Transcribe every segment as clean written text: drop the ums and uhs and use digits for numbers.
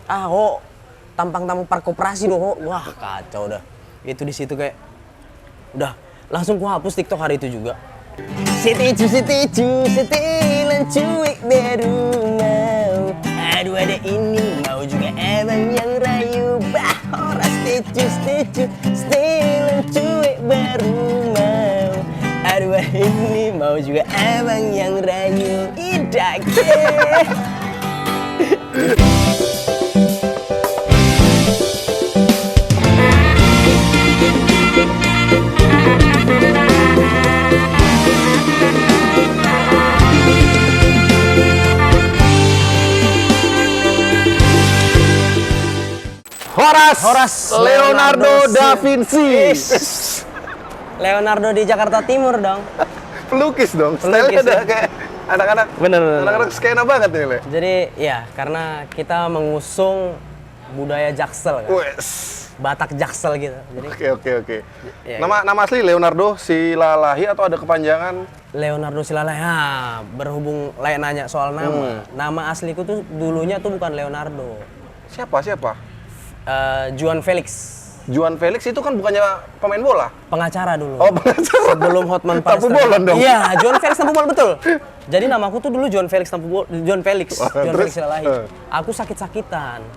Ah, oh, tampang-tampang park koperasi doh. Wah, kacau dah. Itu di situ kayak udah langsung ku hapus TikTok hari itu juga. Setuju, setelan cuek baru mau. Aduh ada ini mau juga abang yang rayu. Bah, ora setuju, setelan cuek baru mau. Aduh ada ini mau juga abang yang rayu. Idake. Horace Leonardo da Vinci. Leonardo di Jakarta Timur dong. Pelukis dong. Pelukis, Style-nya udah ya. kayak anak-anak. Bener. Anak-anak skena banget nih, Le. Jadi ya karena kita mengusung budaya Jaksel kan. Wes. Batak Jaksel gitu. Jadi Oke. Ya, Nama asli Leonardo Silalahi atau ada kepanjangan? Leonardo Silalahi. Berhubung layak nanya soal nama. Nama asliku tuh dulunya tuh bukan Leonardo. Siapa? Juan Felix. Juan Felix itu kan bukannya pemain bola? Pengacara dulu. Oh, pengacara. Sebelum Hotman Paris. Tampu bola dong. Iya, Juan Felix Tampu bola betul. Jadi namaku tuh dulu Juan Felix Juan Felix Terus? Silalahi. Aku sakit-sakitan.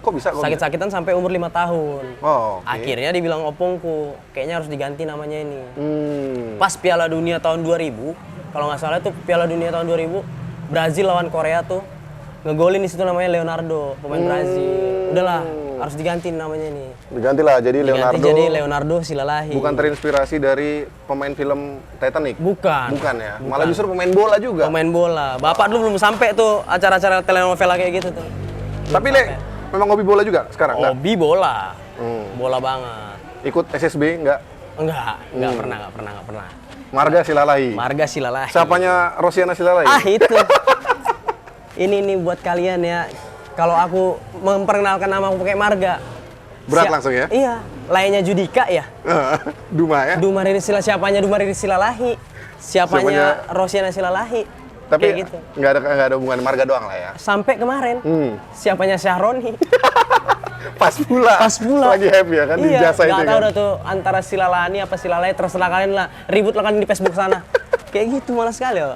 Kok bisa? Sakit-sakitan sampai umur 5 tahun. Oh, oke. Akhirnya dibilang opungku, kayaknya harus diganti namanya ini. Hmm. Pas Piala Dunia tahun 2000, kalau nggak salah itu Piala Dunia tahun 2000, Brazil lawan Korea tuh ngegolin di situ namanya Leonardo, pemain Brazil. Udahlah, harus diganti namanya ini. Digantilah jadi Leonardo. Diganti jadi Leonardo Silalahi. Bukan terinspirasi dari pemain film Titanic? Bukan. Bukan ya? Malah justru pemain bola juga? Pemain bola. Bapak dulu belum sampai tuh acara-acara telenovela kayak gitu tuh. Tapi Le, memang hobi bola juga sekarang? Nggak? Hobi bola. Hmm. Bola banget. Ikut SSB nggak? Nggak pernah. Marga Silalahi? Marga Silalahi. Siapanya Rosiana Silalahi? Ah, itu. Ini nih buat kalian ya. Kalau aku memperkenalkan nama aku pakai marga. Berat langsung ya? Iya. Lainnya Judika ya. Duma ya? Duma Riri siapanya Duma Riri Silalahi. Siapanya Rosiana Silalahi. Tapi kayak gitu. nggak ada hubungan marga doang lah ya? Sampai kemarin. Siapanya Syahroni. Pas pula. Lagi happy ya kan di iya, jasa itu nggak tahu kan? dah tuh antara Silalani apa Silalai, terserah kalian lah. Ribut lah kan di Facebook sana. Kayak gitu malas sekali loh.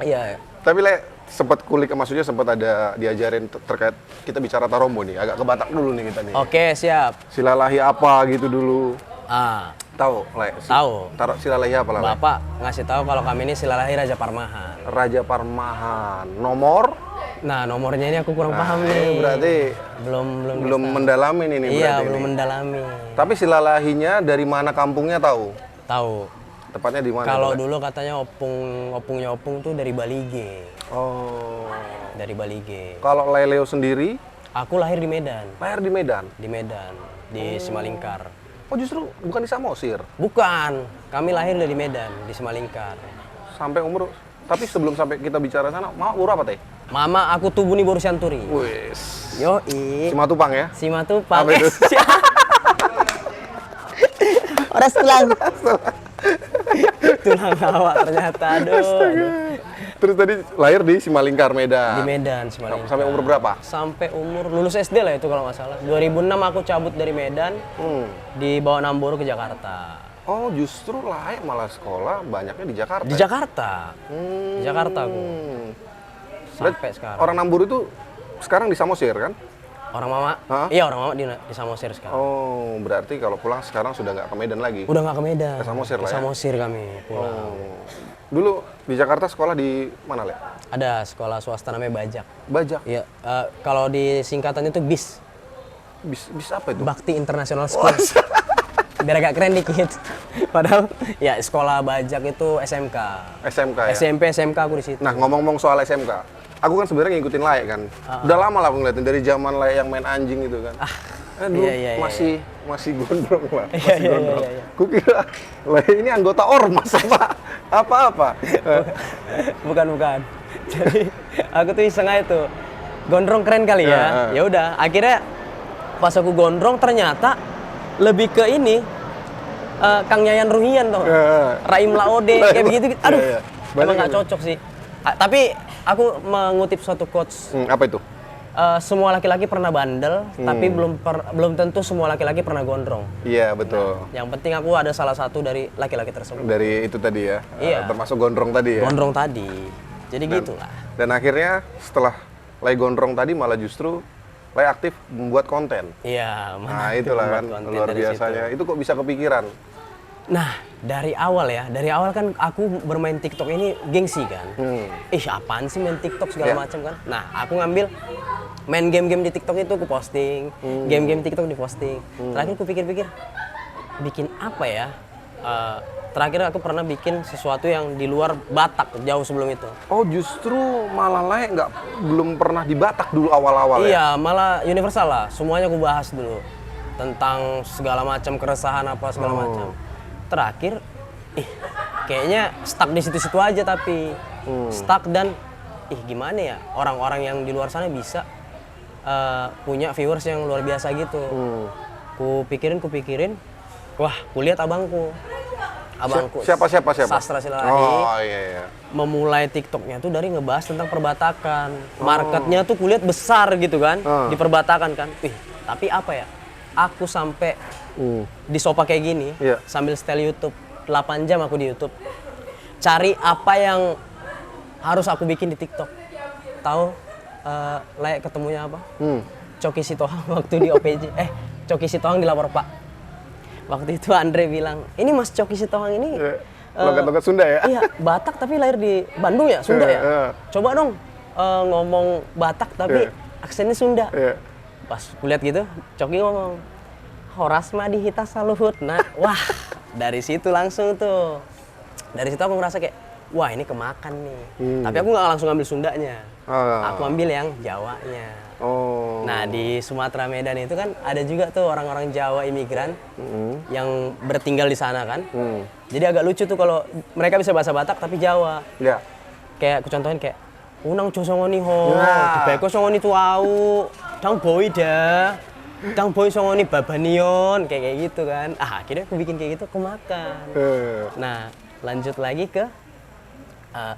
Iya. Tapi Le, sempat kulik, maksudnya sempat ada diajarin terkait, kita bicara Tarombo nih, agak ke Batak dulu nih kita nih. Oke, siap. Silalahi apa gitu dulu. Tahu, Le? Tahu. Silalahi apa lah? Le? Bapak ngasih tahu kalau kami ini Silalahi Raja Parmahan. Raja Parmahan. Nomor? Nah, nomornya ini aku kurang paham ini nih. berarti belum mendalami ini iya, berarti. belum ini. mendalami. Tapi Silalahinya dari mana kampungnya tahu? Tahu. Tepatnya di mana? Kalau Le? dulu katanya opungnya opung tuh dari Balige. Oh. Dari Balige. Kalau Leleo sendiri? Aku lahir di Medan. Lahir di Medan? Di Medan, di Simalingkar. Oh justru bukan di Samosir? Bukan, kami lahir dari Medan, di Simalingkar. Sampai umur, tapi sebelum sampai kita bicara sana, umur apa teh? Mama aku Tubuni Boru Santuri. Wis. Yoi. Simatupang ya? Simatupang. Apa itu? Orang tulang. Tulang awak ternyata, aduh. Terus tadi lahir di Simalingkar, Medan? Di Medan, Simalingkar. Sampai umur berapa? Sampai umur lulus SD lah itu kalau nggak salah. 2006 aku cabut dari Medan, dibawa Namboro ke Jakarta. Oh justru layak malah sekolah banyaknya di Jakarta? Di Jakarta. Di Jakarta aku. Sampai sekarang. Orang Namburu itu sekarang di Samosir kan? Orang mama? Hah? Iya, orang mama di Samosir sekarang. Oh, berarti kalau pulang sekarang sudah nggak ke Medan lagi? Udah nggak ke Medan. Ke Samosir lah ya? Ke Samosir kami pulang. Oh. Dulu di Jakarta sekolah di mana, Le? Ada sekolah swasta namanya Bajak. Bajak? Iya, kalau di singkatannya itu BIS. Bis apa itu? Bakti International School. Biar agak keren dikit. Padahal ya sekolah Bajak itu SMK. SMK ya? SMP, SMK aku di situ. Nah, ngomong-ngomong soal SMK, aku kan sebenarnya ngikutin Layak kan. Udah lama lah aku ngeliatin dari zaman Layak yang main anjing itu kan. Aduh, iya, masih gondrong lah, Iya, masih iya, gondrong. iya, iya. Kukira Layak ini anggota ormas apa? Bukan. Jadi aku tuh iseng aja tuh. Gondrong keren kali ya. Ya udah, akhirnya pas aku gondrong ternyata lebih ke ini Kang Yayan Ruhian tuh. Raim Laode kayak begitu. Aduh. Iya. Emang nggak cocok sih. Tapi aku mengutip suatu quotes. Apa itu? semua laki-laki pernah bandel, tapi belum tentu semua laki-laki pernah gondrong. Iya, betul. Yang penting aku ada salah satu dari laki-laki tersebut. Dari itu tadi ya. Iya. Termasuk gondrong tadi ya. Gondrong tadi. Jadi gitulah. Dan akhirnya setelah Lai gondrong tadi malah justru Lai aktif membuat konten. Iya, Nah, itulah kan luar biasanya. Itu kok bisa kepikiran? Nah, dari awal kan aku bermain TikTok ini gengsi kan. Ih, apaan sih main TikTok segala macam kan. Nah, aku ngambil main game-game di TikTok itu aku posting, game-game TikTok diposting. Terakhir aku pikir-pikir, bikin apa ya? Terakhir aku pernah bikin sesuatu yang di luar Batak jauh sebelum itu. Oh, justru malah Lai belum pernah di Batak dulu awal-awal ya? Iya, malah universal lah. Semuanya aku bahas dulu tentang segala macam keresahan apa segala macam. Terakhir, kayaknya stuck di situ-situ aja tapi stuck dan gimana ya orang-orang yang di luar sana bisa punya viewers yang luar biasa gitu. Ku pikirin, wah, kulihat abangku. Siapa? Sastra Silalahi. Oh iya. Memulai TikToknya tuh dari ngebahas tentang perbatakan. Marketnya tuh kulihat besar gitu kan di perbatakan kan. Tapi apa ya? Aku sampai di sofa kayak gini sambil setel YouTube 8 jam aku di YouTube cari apa yang harus aku bikin di TikTok. Tahu layak ketemunya apa? Coki Sitohang waktu di OPJ. Coki Sitohang di Lapor Pak. Waktu itu Andre bilang, ini Mas Coki Sitohang ini logat-logat Sunda ya? Iya, Batak tapi lahir di Bandung ya, Sunda ya. Coba dong ngomong Batak tapi aksennya Sunda. Pas kulihat gitu, Coki ngomong, horas mah dihita saluhut. Nah, wah, dari situ langsung tuh. Dari situ aku ngerasa kayak, wah ini kemakan nih. Tapi aku nggak langsung ambil Sundanya. Aku ambil yang Jawanya. Nah, di Sumatera Medan itu kan ada juga tuh orang-orang Jawa imigran yang bertinggal di sana kan. Jadi agak lucu tuh kalau mereka bisa bahasa Batak tapi Jawa. Iya. Kayak aku contohin kayak, unang cosongoni ho, dibeko songoni tuau, dang boy dah. Dang boy songoni babanion, kayak gitu kan. Akhirnya aku bikin kayak gitu, aku makan. Nah, lanjut lagi ke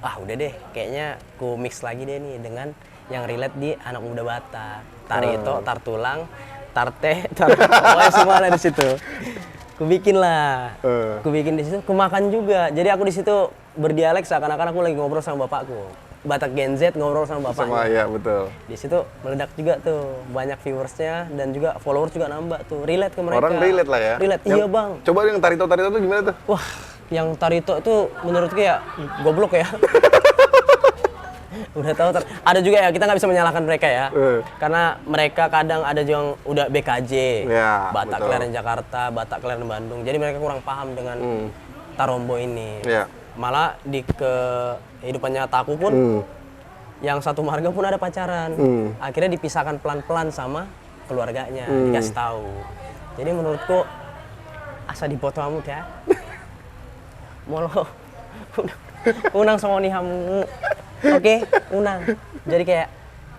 udah deh, kayaknya aku mix lagi deh nih dengan yang relate di anak muda Batak. Tarito, tartulang, tarte, pokoknya semua ada di situ. Ku bikin lah, ku bikin di situ, ku makan juga. Jadi aku di situ berdialek seakan-akan aku lagi ngobrol sama bapakku. Batak Gen Z ngobrol sama bapaknya. Sama, ya betul. Di situ meledak juga tuh, banyak viewersnya dan juga followers juga nambah tuh, relate ke mereka. Orang relate lah ya. Relate, iya bang. Coba yang Tarito tuh gimana tuh? Wah, yang Tarito tuh menurutku ya goblok ya. Udah tahu ada juga ya, kita nggak bisa menyalahkan mereka ya, karena mereka kadang ada yang udah BKJ, Batak Kelahiran Jakarta, Batak Kelahiran Bandung, jadi mereka kurang paham dengan Tarombo ini. Malah di kehidupan nyata aku pun, yang satu marga pun ada pacaran, akhirnya dipisahkan pelan-pelan sama keluarganya, dikasih tahu. Jadi menurutku asa dipoto kamu ya, molo unang songoni hamu. Oke, unang. Jadi kayak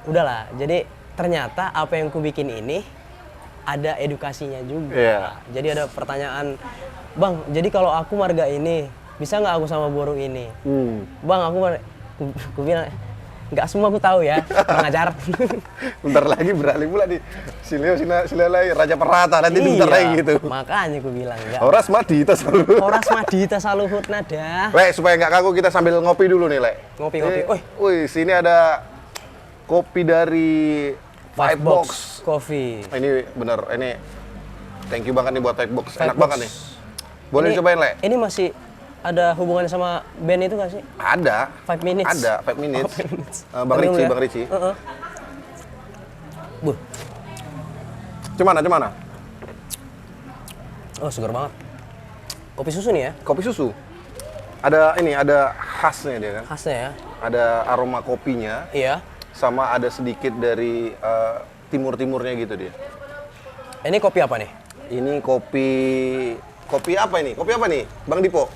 udahlah. Jadi ternyata apa yang ku bikin ini ada edukasinya juga. Jadi ada pertanyaan, bang. Jadi kalau aku marga ini bisa nggak aku sama burung ini? Bang, aku bilang nggak semua aku tahu ya. Mengajar. Bentar lagi beralih pula di Silelai Raja Perata nanti bentar lagi gitu. Makanya aku bilang enggak. Horas Madita Saluhut. Horas Madita Saluhut nada. Le, supaya nggak kaku kita sambil ngopi dulu nih, Le. Ngopi. Wih, sini ada kopi dari Five Box Coffee. Ini bener, ini thank you banget nih buat Five Box. Enak banget nih. Boleh cobain, Le? Ini masih ada hubungannya sama band itu nggak sih? Ada. 5 minutes. Ada, 5 minutes. 5 minutes. Bang Ricci. Buh. Gimana? Oh, segar banget. Kopi susu nih ya? Kopi susu. Ada khasnya dia kan? Khasnya ya? Ada aroma kopinya. Iya. Sama ada sedikit dari timur-timurnya gitu dia. Ini kopi apa nih? Ini kopi apa ini? Kopi apa nih, Bang Dipo?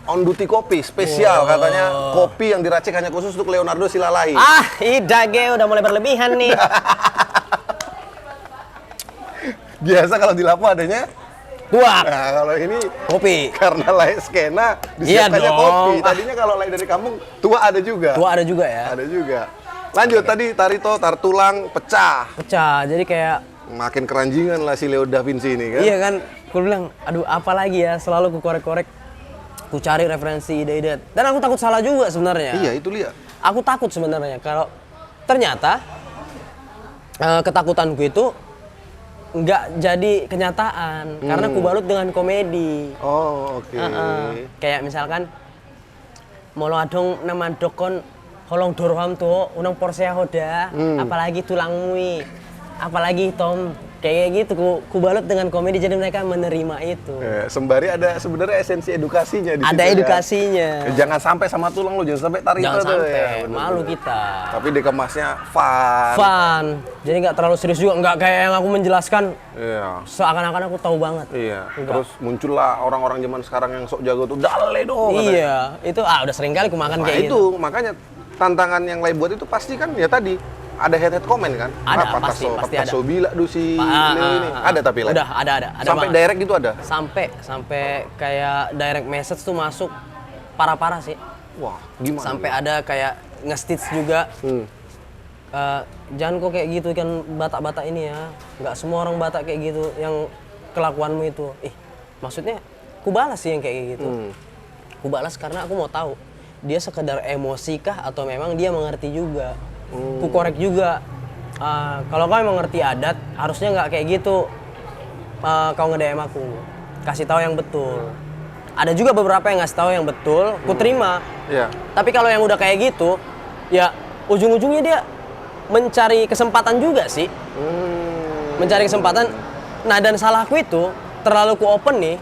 On Duty Kopi, spesial katanya. Kopi yang diracik hanya khusus untuk Leonardo Silalahi. Idage udah mulai berlebihan nih. Biasa kalau di Lapo adanya tuak. Nah, kalau ini kopi. Karena lain skena disiapkannya kopi. Tadinya kalau lain dari kampung, tua ada juga. Tua ada juga ya? Ada juga. Lanjut tadi Tarito, tar tulang, pecah. Pecah, jadi kayak Makin keranjingan lah si Leo Da Vinci ini kan. iya kan, aku bilang, aduh apa lagi ya, selalu ku korek-korek, ku cari referensi ide-ide. Dan aku takut salah juga sebenarnya. Iya, itu lihat. Aku takut sebenarnya kalau ternyata ketakutanku itu nggak jadi kenyataan karena ku balut dengan komedi. Oh, oke. Kayak misalkan molo adong nama dokon holong dorham tuh unang porsea hoda, apalagi tulangmui, apalagi Tom, kayak gitu ku balut dengan komedi jadi mereka menerima itu. Sembari ada sebenarnya esensi edukasinya di situ. Ada edukasinya. Jangan sampai sama tulang lo, jangan sampai Tarito Jangan tuh. sampai, Ya, bener, malu bener. kita. Tapi dikemasnya fun. Fun, jadi nggak terlalu serius juga, nggak kayak yang aku menjelaskan Iya. seakan-akan aku tahu banget. Iya. Enggak. Terus muncullah orang-orang zaman sekarang yang sok jago tuh, dale dong. katanya. Iya, itu udah sering kali aku makan Nah kayak itu gitu. makanya tantangan yang lain buat itu pasti kan ya tadi ada head komen kan. Ada, pasti ada. Bila si Leo ini. Ada tapi lah. Udah ada Sampai banget. direct gitu ada. Sampai kayak direct message tuh masuk parah-parah sih. Wah, gimana? Sampai ada kayak nge-stitch juga. Jangan kok kayak gitu kan Batak-Batak ini ya. Nggak semua orang Batak kayak gitu yang kelakuanmu itu. Maksudnya ku balas sih yang kayak gitu. Ku balas karena aku mau tahu dia sekedar emosi kah atau memang dia mengerti juga. Ku korek juga. Kalau kau memang ngerti adat, harusnya nggak kayak gitu. Kau nge-DM aku, kasih tahu yang betul. Ada juga beberapa yang ngasih tahu yang betul, ku terima. Iya. Tapi kalau yang udah kayak gitu, ya ujung-ujungnya dia mencari kesempatan juga sih. Mencari kesempatan. Nah dan salahku itu terlalu ku open nih,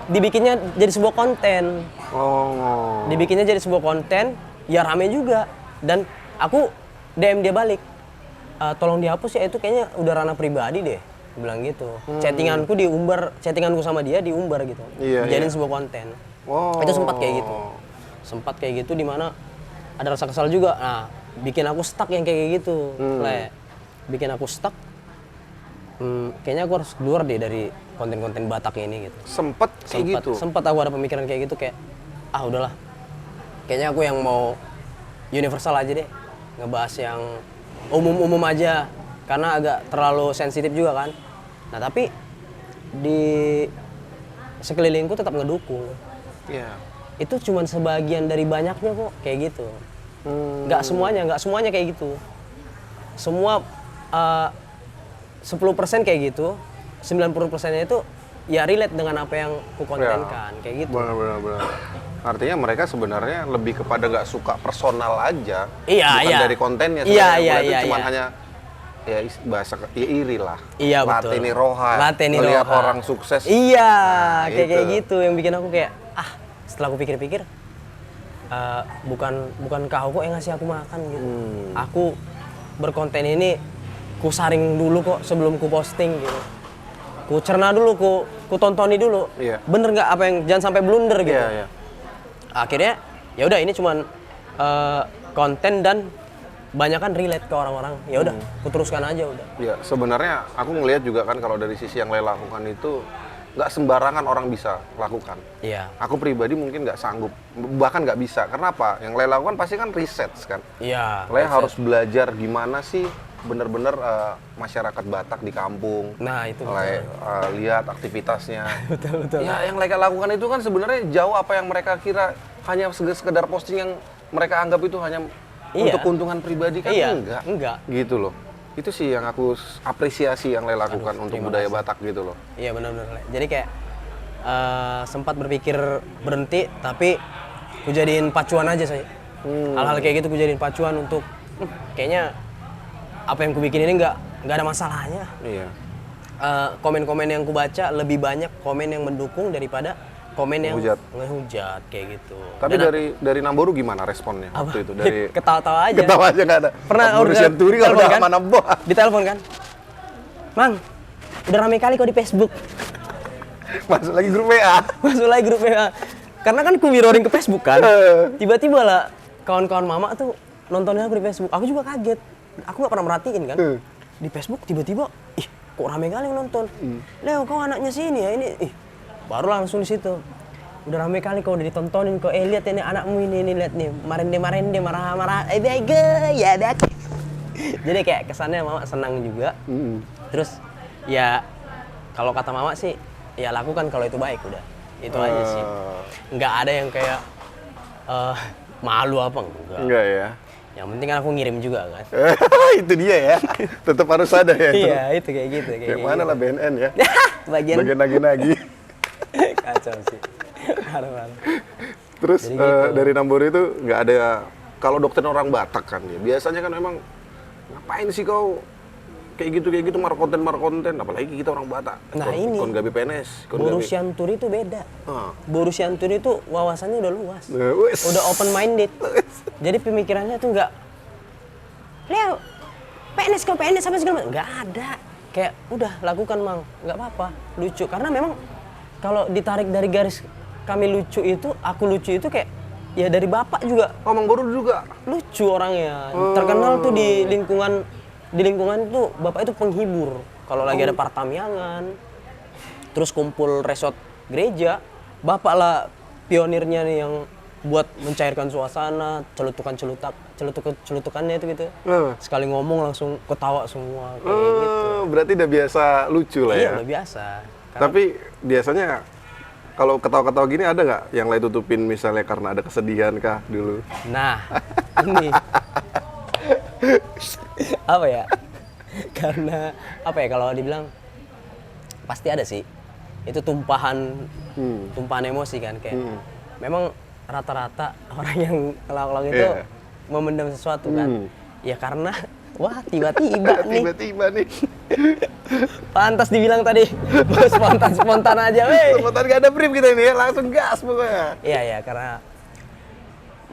dibikinnya jadi sebuah konten. Oh. Dibikinnya jadi sebuah konten, ya rame juga. Dan aku DM dia balik, tolong dihapus ya, itu kayaknya udah ranah pribadi deh, bilang gitu. Chattinganku diumbar, chattinganku sama dia diumbar gitu, Iya, jadiin iya. sebuah konten. Oh. Itu sempat kayak gitu, dimana ada rasa kesal juga. Nah, bikin aku stuck yang kayak gitu, Le. Bikin aku stuck. Kayaknya aku harus keluar deh dari konten-konten Batak ini gitu. Sempet kayak gitu. Sempat aku ada pemikiran kayak gitu, kayak udahlah. Kayaknya aku yang mau universal aja deh. Ngebahas yang umum-umum aja karena agak terlalu sensitif juga kan. Nah, tapi di sekelilingku tetap ngedukung. Iya. Itu cuman sebagian dari banyaknya kok kayak gitu. Nggak semuanya kayak gitu. Semua 10% kayak gitu, 90%-nya itu ya relate dengan apa yang ku kontenkan, kayak gitu. Benar. Artinya mereka sebenarnya lebih kepada nggak suka personal aja, Iya, bukan iya. dari kontennya. Iya, sebenarnya. iya, Itu iya, cuma iya. hanya ya bahasa ya iri lah. Iya, betul. Lateni roha. Lateni Melihat roha. orang sukses. Iya, Nah, kayak itu. gitu yang bikin aku kayak setelah aku pikir-pikir bukan kau kok yang ngasih aku makan gitu. Aku berkonten ini ku saring dulu kok sebelum ku posting gitu. Ku cerna dulu, ku tontoni dulu. Iya. Bener nggak apa yang, jangan sampai blunder gitu. Iya. Akhirnya ya udah, ini cuman konten dan banyak kan relate ke orang-orang. Ya udah, ku teruskan aja udah. Ya, sebenarnya aku ngelihat juga kan kalau dari sisi yang Le lakukan itu nggak sembarangan orang bisa lakukan. Iya. Aku pribadi mungkin nggak sanggup, bahkan nggak bisa. Karena apa? Yang Le lakukan pasti kan riset kan. Iya. Le harus belajar gimana sih bener-bener masyarakat Batak di kampung. Nah, itu Le lihat aktivitasnya. betul. Ya, yang mereka lakukan itu kan sebenarnya jauh apa yang mereka kira hanya sekedar posting yang mereka anggap itu hanya Iya. untuk keuntungan pribadi kan Iya, enggak. enggak. Gitu loh. Itu sih yang aku apresiasi yang Le lakukan untuk terima budaya kasih. Batak gitu loh. Iya, benar-benar. Jadi kayak sempat berpikir berhenti, tapi ku jadiin pacuan aja sih. Hal-hal kayak gitu ku jadiin pacuan untuk kayaknya apa yang ku bikin ini nggak ada masalahnya. Iya. Komen-komen yang ku baca lebih banyak komen yang mendukung daripada komen yang Ngehujat. ngehujat kayak gitu. Tapi Dan dari Namboru gimana responnya waktu itu? Dari ketawa-tawa aja. ketawa aja nggak ada. Pernah urusan turi kalau telepon udah kan? mana boh. Ditelepon kan? Mang, udah rame kali kok di Facebook. Masuk lagi grup WA. Masuk lagi grup WA. Karena kan ku mirroring ke Facebook kan. Tiba-tiba lah kawan-kawan mama tuh nontonnya aku di Facebook. Aku juga kaget. Aku nggak pernah merhatiin kan. Di Facebook tiba-tiba, kok rame kali yang nonton. Leo, kau anaknya sini ya ini. Baru langsung di situ. udah rame kali kau udah ditontonin kok, lihat ini anakmu ini lihat nih, marende marah-marah, bego ya dah. Jadi kayak kesannya mama senang juga. Terus ya kalau kata mama sih ya lakukan kalau itu baik udah. Itu aja sih. Nggak ada yang kayak malu apa enggak. Enggak ya. Yang penting kan aku ngirim juga kan. Itu dia ya. Tetap harus ada ya itu. Iya, itu kayak gitu. Kayak mana lah BNN ya. Bagian nagi-nagi. kacau sih. Parah. Terus Jadi gitu. dari Nambori itu nggak ada, kalau doktrin orang Batak kan ya, biasanya kan memang ngapain sih kau kayak gitu markonten, apalagi kita orang Batak. Nah ini, kon gabi PNS, Boru Sianturi itu beda. Boru Sianturi itu wawasannya udah luas, udah open minded. Jadi pemikirannya tuh nggak, Leo, PNS apa segala macam, nggak ada. Kayak udah lakukan mang, nggak apa-apa, lucu. Karena memang kalau ditarik dari garis kami lucu itu, aku lucu itu kayak ya dari bapak juga. Mang Boru juga Lucu orangnya, terkenal tuh di lingkungan itu bapak itu penghibur. Kalau lagi ada partamiangan, terus kumpul resort gereja, bapak lah pionirnya nih yang buat mencairkan suasana, celutukannya itu gitu. Sekali ngomong langsung ketawa semua kayak gitu. Berarti udah biasa lucu lah ya. Iya, udah biasa. Tapi biasanya kalau ketawa-ketawa gini ada nggak yang lain tutupin misalnya karena ada kesedihan kah dulu? Nah, ini apa ya? Karena apa ya kalau dibilang pasti ada sih. Itu tumpahan emosi kan kayak. Memang rata-rata orang yang ngelawak itu memendam sesuatu kan. Ya karena wah tiba-tiba nih. Pantas dibilang tadi, spontan aja weh. Spontan gak ada brief kita ini ya, langsung gas pokoknya. Iya karena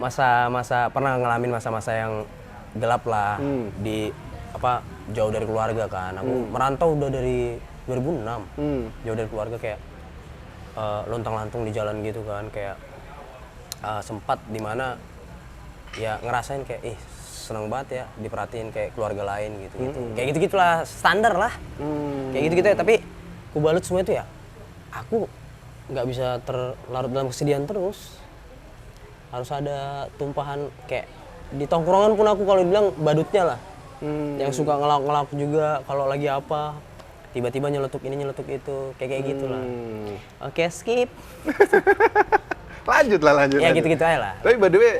masa pernah ngalamin masa-masa yang gelap lah di jauh dari keluarga kan. Aku merantau udah dari 2006. Jauh dari keluarga kayak lontang-lantung di jalan gitu kan, kayak sempat dimana ya ngerasain kayak seneng banget ya diperhatiin kayak keluarga lain gitu. Kayak gitu-gitulah, standar lah. Kayak gitu-gitu ya, tapi ku balut semua itu ya. Aku nggak bisa terlarut dalam kesedihan terus. Harus ada tumpahan kayak di tongkrongan pun aku kalau dibilang badutnya lah. Yang suka ngelawak juga kalau lagi apa. Tiba-tiba nyeletuk ini nyeletuk itu, kayak gitulah. Oke, skip. Lanjut. Ya gitu-gitu aja lah. Tapi by the way,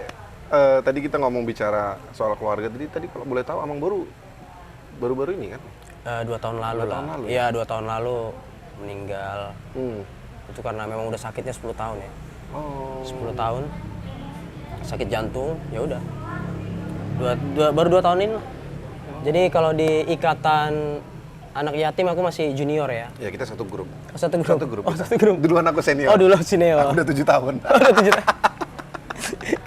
tadi kita ngomong bicara soal keluarga, tadi kalau boleh tahu Amang Boru baru-baru ini kan? 2 tahun lalu lah. Iya, 2 tahun lalu meninggal. Itu karena memang udah sakitnya 10 tahun ya. 10 tahun sakit jantung, ya udah. Baru 2 tahun ini lah. Jadi kalau di ikatan anak yatim aku masih junior ya. Ya kita satu grup. Satu grup. Oh, satu grup. Duluan aku senior. Oh, dulu senior. Aku udah 7 tahun. Udah 7 tahun.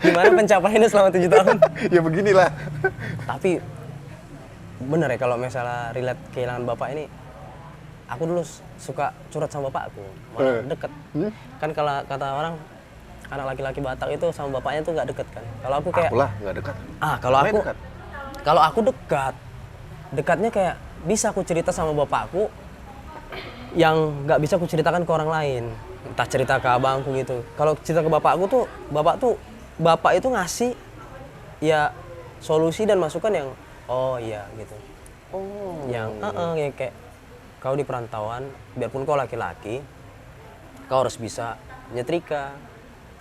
Gimana pencapaiannya selama 7 tahun? Ya beginilah. Tapi bener ya kalau misalnya relate kehilangan bapak ini, aku dulu suka curhat sama bapak aku, malah deket. Kan kalau kata orang, anak laki-laki Batak itu sama bapaknya tuh nggak deket kan. Kalau aku kayak, Akulah nggak dekat. Kalau aku dekatnya kayak bisa aku cerita sama bapakku yang nggak bisa aku ceritakan ke orang lain. Entah cerita ke abangku gitu. Kalau cerita ke bapakku tuh, bapak itu ngasih ya solusi dan masukan yang oh iya gitu. Yang ya kayak kau di perantauan, biarpun kau laki-laki, kau harus bisa nyetrika,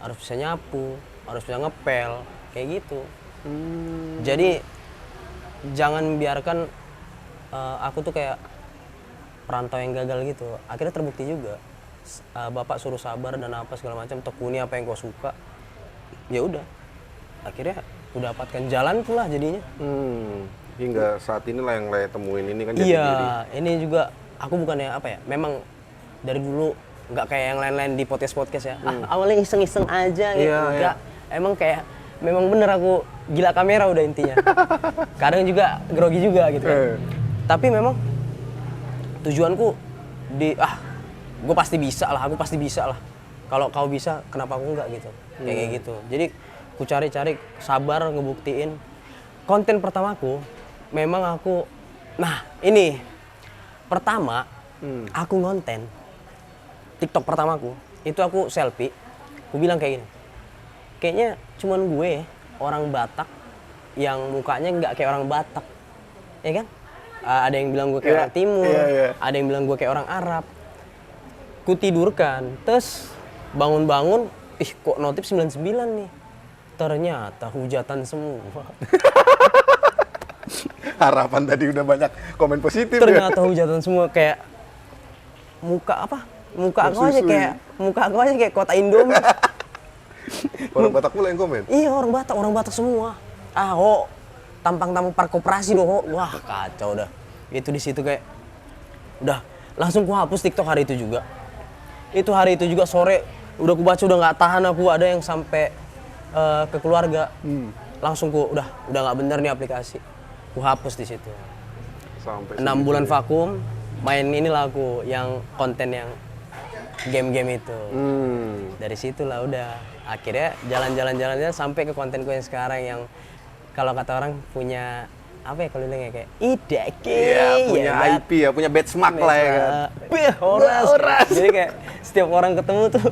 harus bisa nyapu, harus bisa ngepel, kayak gitu. Jadi jangan biarkan aku tuh kayak perantau yang gagal gitu. Akhirnya terbukti juga. Bapak suruh sabar dan apa segala macam, tekuni apa yang kau suka. Ya udah. Akhirnya ku dapatkan jalan pula jadinya. Hingga saat inilah yang Lea temuin ini kan jadi iya, diri. Ini juga aku bukannya apa ya? Memang dari dulu nggak kayak yang lain-lain di podcast ya. Awalnya iseng-iseng aja gitu. Enggak. Emang kayak memang bener aku gila kamera udah intinya. Kadang juga grogi juga gitu kan. Tapi memang tujuanku gue pasti bisa lah. Kalau kau bisa, kenapa aku enggak gitu? Kayak gitu. Jadi ku cari-cari, sabar ngebuktiin. Konten pertamaku, memang aku, ini pertama aku ngonten TikTok pertamaku itu aku selfie Aku bilang kayak gini, kayaknya cuman gue orang Batak yang mukanya nggak kayak orang Batak, ya kan? Ada yang bilang gue kayak orang Timur, ada yang bilang gue kayak orang Arab. Ku tidurkan, terus bangun-bangun, ih kok notif 99 nih. Ternyata hujatan semua. Harapan tadi udah banyak komen positif. Ternyata hujatan semua, kayak muka apa? Muka aku aja kayak kota Indomie. Orang Batak pula yang komen? Iya, orang Batak semua. Tampang-tampang perkoperasi loh. Wah, kacau dah. Itu di situ kayak udah langsung ku hapus TikTok hari itu juga. Itu hari itu juga sore udah ku baca, udah nggak tahan aku, ada yang sampai ke keluarga. Langsung udah nggak bener nih aplikasi. Ku hapus di situ. Sampai 6 bulan vakum, main inilah aku yang konten yang game-game itu. Dari situlah udah akhirnya jalan-jalan sampai ke kontenku yang sekarang, yang kalau kata orang punya apa ya, kalau bilangnya kayak idake. Iya, punya ya, IP ya, punya benchmark lah ya kan. Horas. Jadi kayak setiap orang ketemu tuh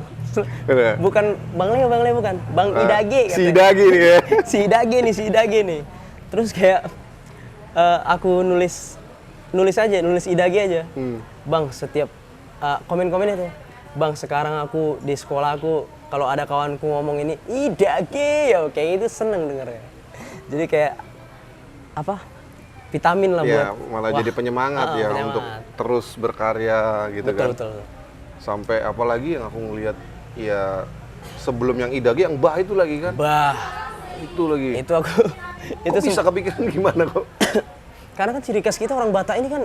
bukan Bang Le bukan, Bang Idage Si Idage nih ya. Si Idage nih. Terus kayak aku nulis Idage aja. Bang, setiap komen-komen itu, Bang, sekarang aku di sekolah aku kalau ada kawanku ngomong ini Idage ya, kayak itu seneng dengernya. Jadi kayak apa, vitamin lah Ya, buat malah jadi penyemangat ya penyemangat. untuk terus berkarya gitu kan. Betul. Sampai apalagi yang aku ngelihat ya sebelum yang Idage yang Bah itu lagi kan. Bah, Itu lagi. itu aku Kok bisa kepikiran gimana kok? karena kan ciri khas kita orang Batak ini kan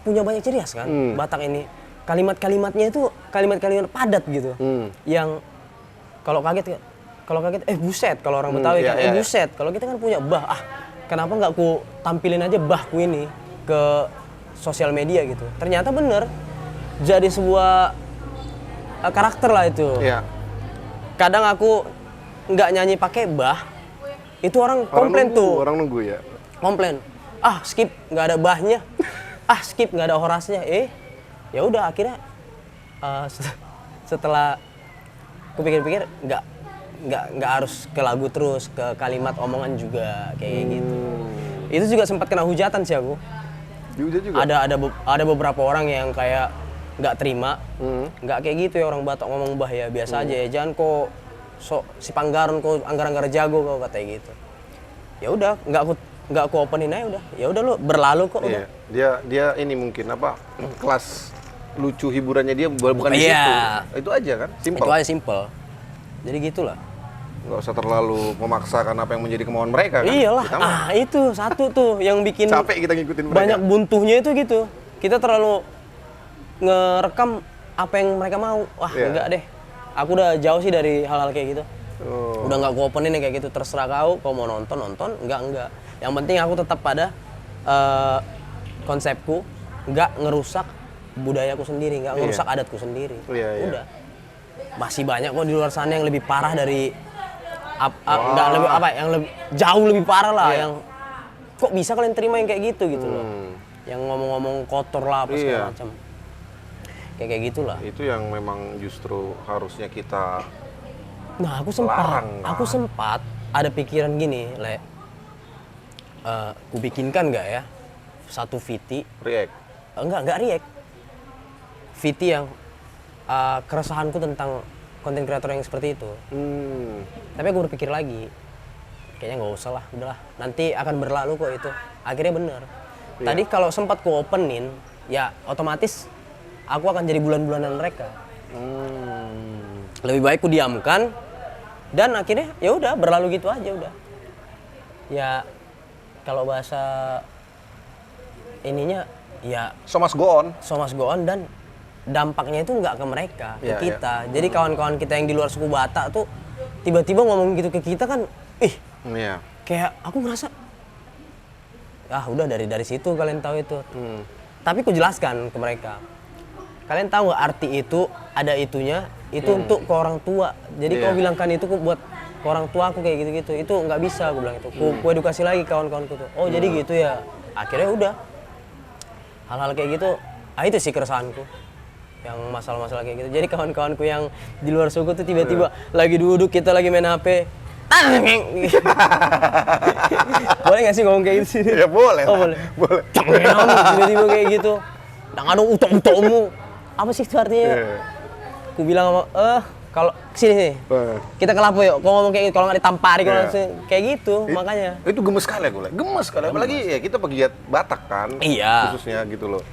punya banyak ciri khas kan. Batak ini kalimat-kalimatnya itu kalimat-kalimat padat gitu. Yang kalau kaget buset kalau orang Betawi kan, buset. Kalau kita kan punya bah, kenapa nggak ku tampilin aja bahku ini ke sosial media gitu. Ternyata bener jadi sebuah karakter lah itu. Iya. Kadang aku nggak nyanyi pakai bah, itu orang komplain tuh. Orang nunggu ya. Komplain, skip nggak ada bahnya, skip nggak ada horasnya. Ya udah akhirnya setelah aku pikir-pikir nggak harus ke lagu terus, ke kalimat omongan juga kayak gitu. Itu juga sempat kena hujatan sih aku. Dihujat juga. Ada beberapa orang yang kayak nggak terima, nggak kayak gitu ya orang Batak ngomong bah ya biasa aja ya, jangan kok sok si Panggaron kok anggar-anggar jago kok katanya gitu. Ya udah nggak aku openin aja udah. Ya udah lu berlalu kok udah. Dia ini mungkin apa kelas lucu hiburannya dia bukan di situ. Itu aja kan, simpel. Itu aja simpel. Jadi gitulah. Nggak usah terlalu memaksakan apa yang menjadi kemauan mereka kan. Iyalah. Kita mah Itu satu tuh yang bikin capek kita ngikutin mereka. banyak buntuhnya itu gitu. Kita terlalu ngerekam apa yang mereka mau. Enggak deh. Aku udah jauh sih dari hal-hal kayak gitu. Udah nggak gue openin kayak gitu, terserah kau mau nonton, enggak. Yang penting aku tetap pada konsepku, nggak ngerusak budayaku sendiri, nggak ngerusak adatku sendiri. Udah. Masih banyak kok di luar sana yang lebih parah dari nggak lebih yang lebih jauh lebih parah lah, yang kok bisa kalian terima yang kayak gitu loh. Yang ngomong-ngomong kotor lah apa segala macam. Kayak gitulah. Itu yang memang justru harusnya kita aku sempat ada pikiran gini, Le. Ku bikinkan nggak ya satu VT react. Enggak react. VT yang keresahanku tentang konten kreator yang seperti itu. Tapi aku berpikir lagi, kayaknya nggak usah lah, udahlah. Nanti akan berlalu kok itu. Akhirnya bener. Tadi kalau sempat ku openin, ya otomatis aku akan jadi bulan-bulanan mereka. Lebih baik ku diamkan, dan akhirnya ya udah berlalu gitu aja udah. Ya kalau bahasa ininya ya So must go on. Dan dampaknya itu nggak ke mereka, ke kita. Jadi kawan-kawan kita yang di luar suku Batak tuh tiba-tiba ngomong gitu ke kita kan, kayak aku ngerasa, udah dari situ kalian tahu itu. Tapi ku jelaskan ke mereka, kalian tahu nggak arti itu, ada itunya, itu untuk ke orang tua. Jadi kau bilangkan itu buat ke orang tua aku kayak gitu-gitu, itu nggak bisa, aku bilang itu. Ku edukasi lagi kawan-kawanku tuh. Oh jadi gitu ya. Akhirnya udah, hal-hal kayak gitu, itu sih keresahanku. yang masalah-masalah kayak gitu. Jadi kawan-kawanku yang di luar suku tuh tiba-tiba lagi duduk, kita lagi main HP. Boleh nggak sih ngomong kayak gitu sih? Ya boleh. Oh boleh. Boleh. Kamu tiba-tiba kayak gitu. Nggak ada utok-utokmu. Apa sih itu artinya? Aku bilang sama, kalau sini kita ke Lapo yuk. Kau ngomong kayak gitu, kalau nggak ditampari, kalau kayak gitu, makanya. Itu gemes sekali aku, gemes sekali. Apalagi ya kita pegiat Batak kan, Iya. khususnya gitu loh.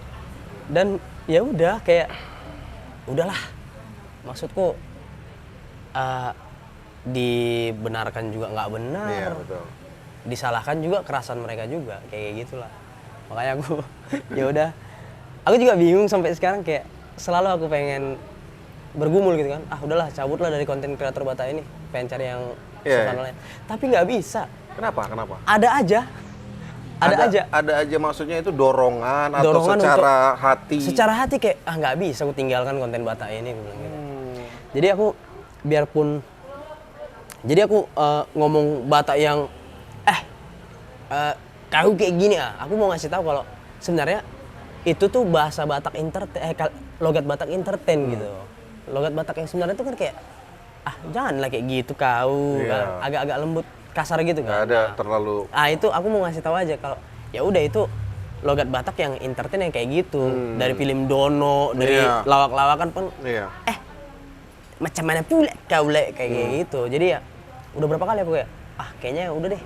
Dan ya udah kayak, udahlah. Maksudku dibenarkan juga nggak benar. Iya betul. Disalahkan juga kerasan mereka juga, kayak gitulah. Makanya aku ya udah. Aku juga bingung sampai sekarang, kayak selalu aku pengen bergumul gitu kan. Udahlah, cabutlah dari konten kreator Batak ini. Pengen cari yang suasana lain. Tapi nggak bisa. Kenapa? Ada aja. Ada aja maksudnya itu dorongan atau secara hati. Secara hati kayak nggak bisa aku tinggalkan konten Batak ini, aku bilang gitu. Jadi aku ngomong Batak yang kau kayak gini aku mau ngasih tahu kalau sebenarnya itu tuh bahasa Batak logat Batak entertain gitu. Logat Batak yang sebenarnya itu kan kayak janganlah kayak gitu kau. Agak-agak lembut, kasar gitu kan. Nggak ada terlalu. Itu aku mau ngasih tahu aja kalau ya udah itu logat Batak yang entertain yang kayak gitu. Dari film Dono, dari lawak-lawakan pun. Macam mana pula kau kayak gitu. Jadi ya udah berapa kali aku kayak kayaknya udah deh.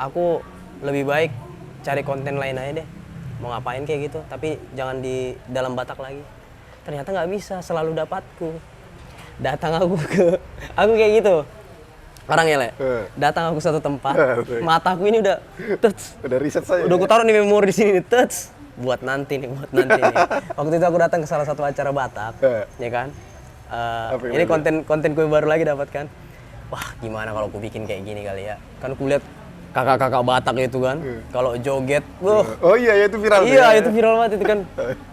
Aku lebih baik cari konten lain aja deh. Mau ngapain kayak gitu, tapi jangan di dalam Batak lagi. Ternyata nggak bisa, selalu dapatku. Datang aku kayak gitu. Orangnya Le. Datang aku satu tempat, mataku ini udah udah riset saja. Udah aku taruh nih memori di sini nih, buat nanti nih. Waktu itu aku datang ke salah satu acara Batak, ya kan. Ini konten gue baru lagi dapat kan. Wah, gimana kalau aku bikin kayak gini kali ya? Kan aku lihat kakak-kakak Batak itu kan, kalau joget, oh iya itu viral. Iya, itu viral banget itu kan.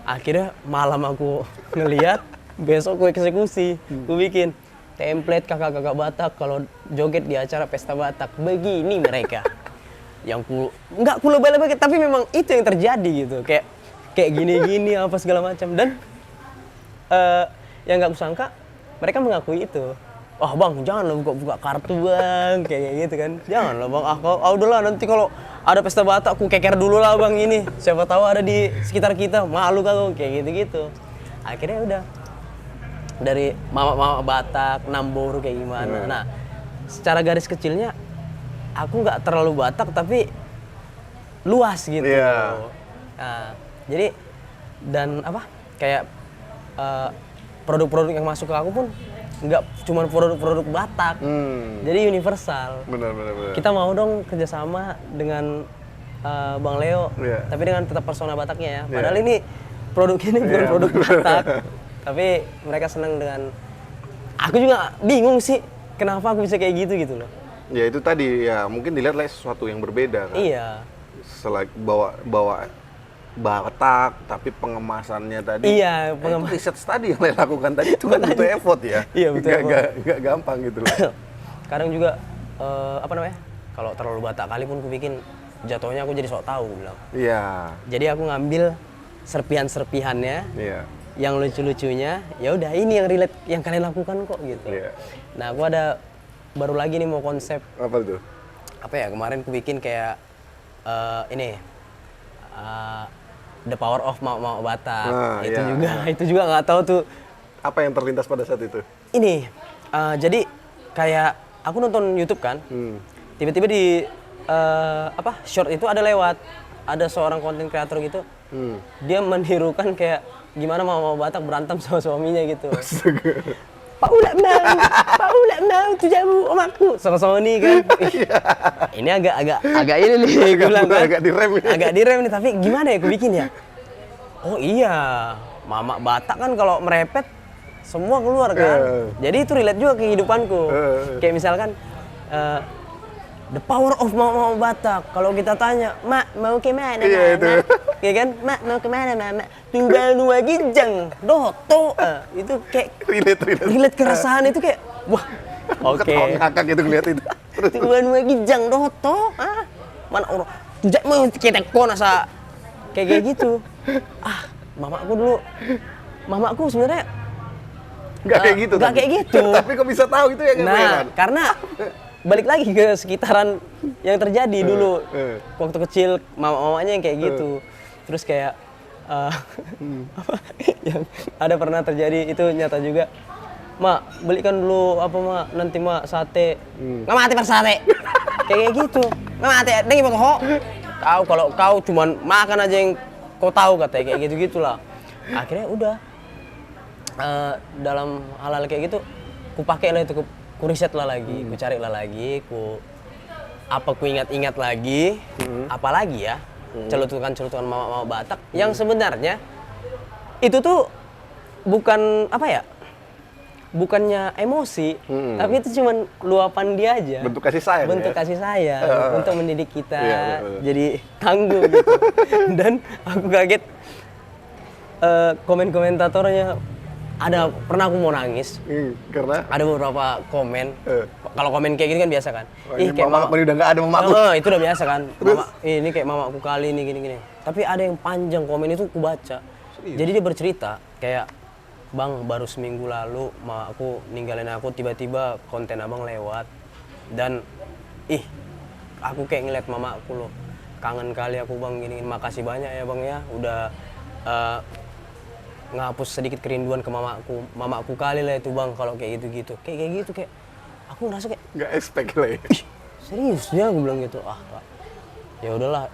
Akhirnya malam aku ngeliat, besok aku eksekusi. Aku bikin template kakak-kakak Batak kalau joget di acara pesta Batak. Begini mereka. Yang nggak ku lebay-lebay, tapi memang itu yang terjadi gitu. Kayak gini-gini apa segala macam. Dan yang nggak kusangka mereka mengakui itu. Bang, janganlah buka kartu bang, kayak gitu kan. Janganlah bang, udahlah nanti kalau ada pesta Batak aku keker dulu lah bang ini. Siapa tahu ada di sekitar kita, malu kan kayak gitu-gitu. Akhirnya udah dari mama Batak, Nambur kayak gimana. Nah, secara garis kecilnya aku nggak terlalu Batak tapi luas gitu. Nah, jadi dan kayak produk-produk yang masuk ke aku pun nggak cuma produk-produk Batak, jadi universal. Benar. Kita mau dong kerjasama dengan Bang Leo, tapi dengan tetap persona Bataknya ya. Padahal ini produk ini bukan produk Batak, tapi mereka senang dengan. Aku juga bingung sih, kenapa aku bisa kayak gitu loh. Ya itu tadi ya mungkin dilihat sesuatu yang berbeda kan. Iya. Bawa Batak, tapi pengemasannya tadi. Iya, riset tadi yang saya lakukan tadi itu kan butuh effort ya. Iya, betul. Gak gampang gitu loh. Kadang juga kalau terlalu Batak kali pun aku bikin jatuhnya aku jadi sok tahu bilang. Iya. Jadi aku ngambil serpihan-serpihannya. Iya. Yang lucu-lucunya, ya udah ini yang relate yang kalian lakukan kok gitu. Iya. Nah, aku ada baru lagi nih mau konsep. Apa tuh? Kemarin aku bikin kayak The Power of Mau Batak. Itu juga nggak tahu tuh apa yang terlintas pada saat itu. Ini jadi kayak aku nonton YouTube kan, tiba-tiba di short itu ada seorang konten kreator gitu, dia menirukan kayak gimana mau Batak berantem sama suaminya gitu. Pak Ulak mau tujamu omakku sama nih kan. Ini agak ini nih gue bilang kan. Agak direm nih, tapi gimana ya gue bikin ya? Oh iya, Mama Batak kan kalau merepet semua keluar kan. Jadi itu relate juga ke kehidupanku. Kayak misalkan The Power of Mau Batak. Kalau kita tanya, Mak mau kemana? Iya kan? Mak mau kemana Mak? Tinggal 2 ginjang, doto. Itu kayak relate keresahan itu kayak, wah, oke. Ngakak gitu ngeliat itu. Tinggal 2 ginjang, doto. Mana orang? Tidak mau kita kona sa kayak gitu. mamaku sebenarnya Nggak kayak gitu. nggak kayak gitu. Tapi kok bisa tahu itu ya kan? Nah, karena balik lagi ke sekitaran yang terjadi dulu waktu kecil, mamanya yang kayak gitu. Terus kayak apa yang ada pernah terjadi itu nyata juga. Mak, belikan dulu apa mak, nanti mak sate. Nggak mati per sate. Kayak gitu. Nggak mati, dengi ho. Kau kalau kau cuman makan aja yang kau tahu katanya, kayak gitu-gitulah. Akhirnya udah dalam hal-hal kayak gitu ku pakai lah itu, ku riset lah lagi, ku cari lah lagi, ku ingat-ingat lagi, apalagi ya celutukan-celutukan mama-mama Batak yang sebenarnya itu tuh bukan apa ya, bukannya emosi, tapi itu cuman luapan dia aja. Bentuk kasih sayang. Bentuk kasih sayang untuk mendidik kita jadi tangguh gitu. Dan aku kaget komen-komentatornya, ada pernah aku mau nangis. Karena Ada beberapa komen. Kalau komen kayak gini kan biasa kan. kayak mama udah nggak ada mamaku. Itu udah biasa kan. Mama, ini kayak mamaku kali ini gini-gini. Tapi ada yang panjang komen itu aku baca. Jadi dia bercerita kayak, Bang, baru seminggu lalu aku ninggalin aku, tiba-tiba konten abang lewat. Dan aku kayak ngeliat mamaku loh. Kangen kali aku bang, gini. Makasih banyak ya bang ya, udah ngapus sedikit kerinduan ke mamaku kali lah itu bang, kalau kayak gitu-gitu. Kayak gitu, kayak aku ngerasa kayak Nggak expect lah ya. serius ya, aku bilang gitu. Pak. Ya udahlah,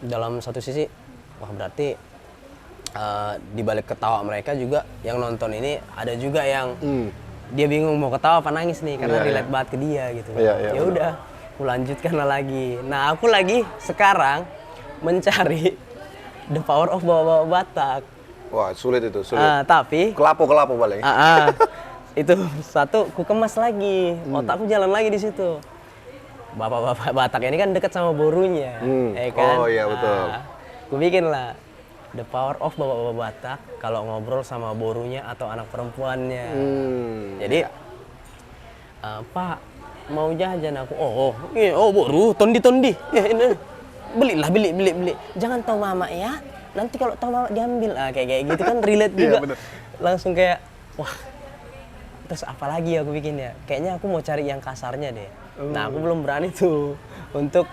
dalam satu sisi wah berarti di balik ketawa mereka juga yang nonton ini ada juga yang dia bingung mau ketawa apa nangis nih, karena relate banget ke dia gitu. Ya udah, aku lanjutkan lagi. Nah, aku lagi sekarang mencari the power of bawa-bawa Batak. Wah, sulit itu, sulit. Tapi Kelapo balik. itu satu ku kemas lagi, otakku jalan lagi di situ. Bapak-bapak Batak ini kan dekat sama borunya, ya kan? Oh iya betul. Ku bikin lah the power of bapak-bapak Batak kalau ngobrol sama borunya atau anak perempuannya. Jadi Pak, mau jajan aku. Boru, tondi. Ya ini. Belilah, beli. Jangan tahu mama ya. Nanti kalau tahu mama diambil. Kayak gitu kan relate juga. Iya, Langsung kayak wah. Terus apa lagi aku bikin ya? Kayaknya aku mau cari yang kasarnya deh. Nah, aku belum berani tuh untuk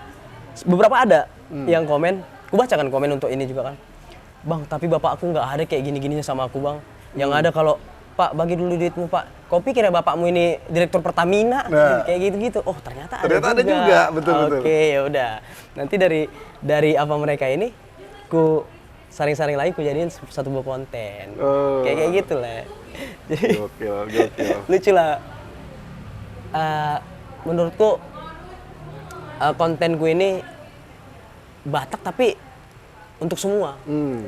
beberapa ada yang komen. Aku bacakan komen untuk ini juga kan. Bang, tapi bapak aku nggak ada kayak gini-gininya sama aku bang. Yang ada kalau Pak bagi dulu duitmu Pak. Kau pikir ya bapakmu ini direktur Pertamina? Kayak gitu-gitu. Oh ternyata ada juga. Betul. Oke, ya udah. Nanti dari apa mereka ini, ku saring-saring lagi, ku jadiin satu buah konten. Kayak gitu lah. Jadi Gokil. lucu lah. Menurutku kontenku ini Batak tapi untuk semua.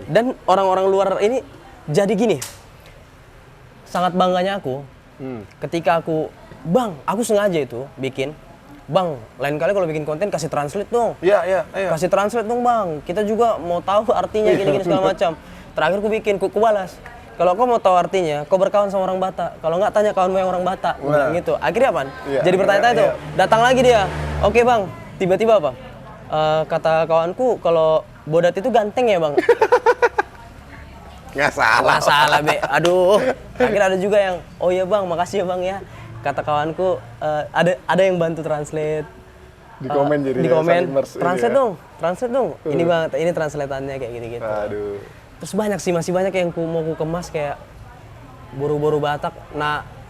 Dan orang-orang luar ini jadi gini. Sangat bangganya aku ketika aku sengaja itu bikin, Bang, lain kali kalau bikin konten kasih translate dong. Iya. Kasih translate dong Bang, kita juga mau tahu artinya gini-gini segala macam. Terakhir ku bikin, ku balas. Kalau kau mau tahu artinya, kau berkawan sama orang Batak. Kalau nggak, tanya kawanmu yang orang Batak. Aku bilang gitu. Akhirnya apa? Jadi bertanya-tanya tuh. Datang lagi dia. Oke Bang, tiba-tiba apa? Kata kawanku, kalau Bodat itu ganteng ya Bang. Nggak salah. Be. Aduh. Akhirnya ada juga yang, oh iya Bang, makasih ya Bang ya. Kata kawanku, ada yang bantu translate. Di komen jadi. Di komen, translate dong. Ini Bang, ini translatannya kayak gitu-gitu. Aduh. Terus masih banyak yang mau ku kemas kayak boru-boru Batak,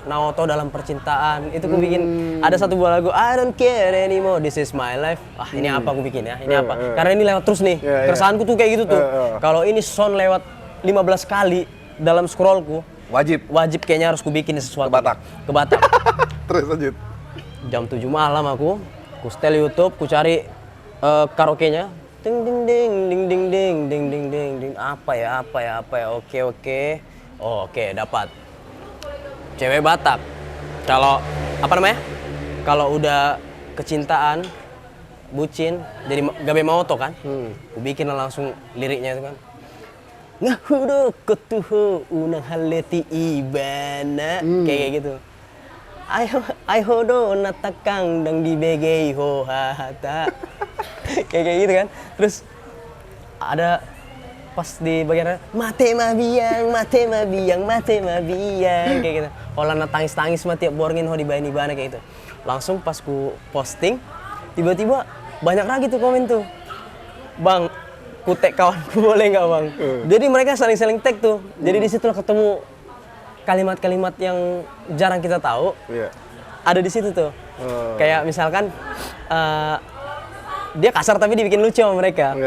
Naoto dalam percintaan. Itu ku bikin ada satu buah lagu, I don't care anymore, this is my life. Ini apa aku bikin ya? Ini apa? Karena ini lewat terus nih. Keresahanku tuh kayak gitu tuh. Kalau ini sound lewat 15 kali dalam scrollku, wajib kayaknya harus ku bikin sesuatu ke Batak. Terus lanjut. Jam 7 malam aku setel YouTube, ku cari karaoke-nya. Ding ding ding ding ding ding ding ding ding ding. Apa ya? Oke, dapat. Cewek Batak. Kalau Kalau udah kecintaan, bucin, jadi gabe moto kan? Ku bikin langsung liriknya itu kan. Ngahudo kutuhu unang haleti ibana. Kayak gitu. Aihodo natakang dang dibegei ho hata. Kayak gitu kan. Terus ada pas di bagian mate mabiang kayak gitu. Olana tangis mah tiap borngin ho dibayani bana kayak gitu. Langsung pas ku posting, tiba-tiba banyak lagi tuh komen tuh. Bang, ku tag kawanku boleh nggak bang? Jadi mereka saling tag tuh. Jadi di situ ketemu kalimat-kalimat yang jarang kita tahu. Ada di situ tuh. Kayak misalkan dia kasar tapi dibikin lucu sama mereka.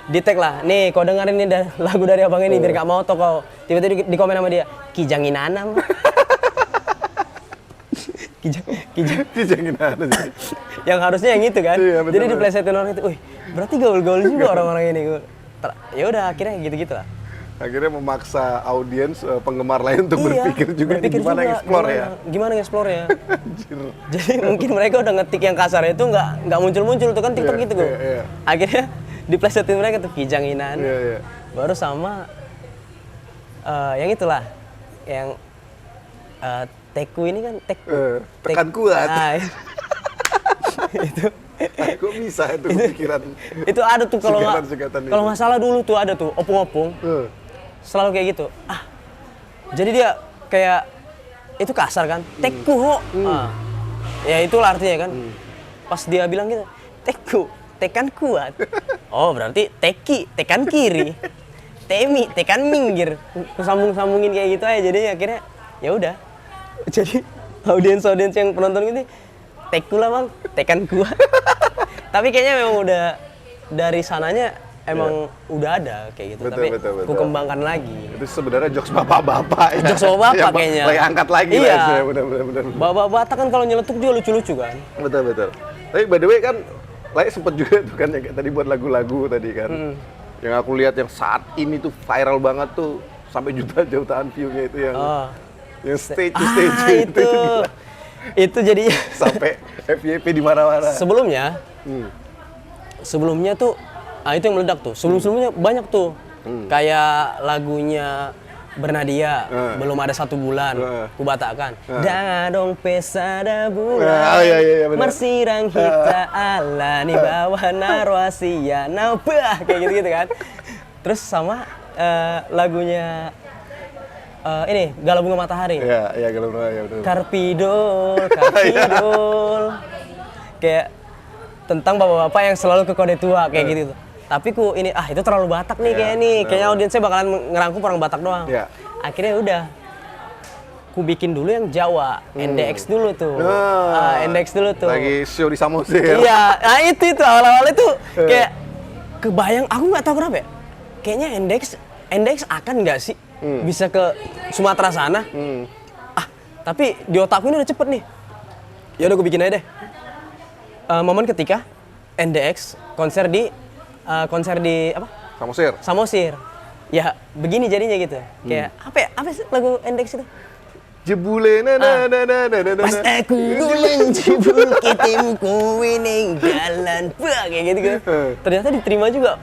Di tag lah, nih kau dengerin nih lagu dari abang ini biar gak mau toh kau. Tiba-tiba di komen sama dia, Kijangin Anam. Kijangin Anam. Yang harusnya yang itu kan. Iya, betul, jadi diplesetin orang itu, wih berarti gaul-gaul juga orang-orang ini. Ya udah akhirnya gitu-gitu lah. Akhirnya memaksa audiens penggemar lain untuk berpikir juga gimana explore ya. Gimana explore ya. Jadi mungkin mereka udah ngetik yang kasar itu nggak muncul-muncul tuh kan TikTok gitu kok. Akhirnya diplesetin mereka tuh Kijanginan. Baru sama yang itulah yang teku ini kan tekan kuat. Nah, itu kok bisa itu pikiran. Itu ada tuh kalau nggak salah dulu tuh ada tuh opung-opung. Selalu kayak gitu. Jadi dia kayak itu kasar kan. Teku ho. Ya itulah artinya kan. Pas dia bilang gitu, teku tekan kuat. Oh berarti teki, tekan kiri. Temi, tekan minggir. Sambungin kayak gitu aja. Jadi akhirnya ya udah. Jadi audiens yang penonton gitu, teku lah bang, tekan kuat. Tapi kayaknya memang udah dari sananya emang udah ada kayak gitu. Tapi aku kembangkan lagi. Itu sebenarnya jokes bapak-bapak ya. Jokes bapak kayaknya. Lagi angkat lagi iya. Lah, bener. Bapak Batak kan kalau nyeletuk juga lucu-lucu kan. Betul. Tapi by the way kan Lai sempet juga tuh kan yang tadi buat lagu-lagu tadi kan. Yang aku lihat yang saat ini tuh viral banget tuh sampai jutaan view-nya itu yang stage itu. Itu jadinya sampai FYP di mana-mana. Sebelumnya tuh itu yang meledak tuh. Sebelumnya banyak tuh. Kayak lagunya Bernadia, belum ada 1 bulan, ku batakkan. Dadong pesada bulan, mersirang hita ala ni bawah narwasia naupah kayak gitu kan. Terus sama lagunya ini Galau Bunga Matahari. Iya, Galau Bunga, ya betul. Karpidol. Kayak tentang bapak-bapak yang selalu ke kode tua kayak gitu. Tapi ku ini itu terlalu Batak nih kayaknya audiensnya bakalan ngerangkum orang Batak doang. Akhirnya udah ku bikin dulu yang Jawa, NDX dulu tuh. NDX dulu tuh. Lagi show di Samosir. Iya, itu awal-awal itu kayak kebayang, aku nggak tahu kenapa ya. Kayaknya NDX akan nggak sih bisa ke Sumatera sana? Tapi di otakku ini udah cepet nih. Ya udah gue bikin aja deh. Momen ketika NDX konser di apa? Samosir. Ya begini jadinya gitu. Kayak apa sih lagu NDX itu? Jebule na. Pas aku menjebul kitimku meninggalan kayak gitu kan. Ternyata diterima juga.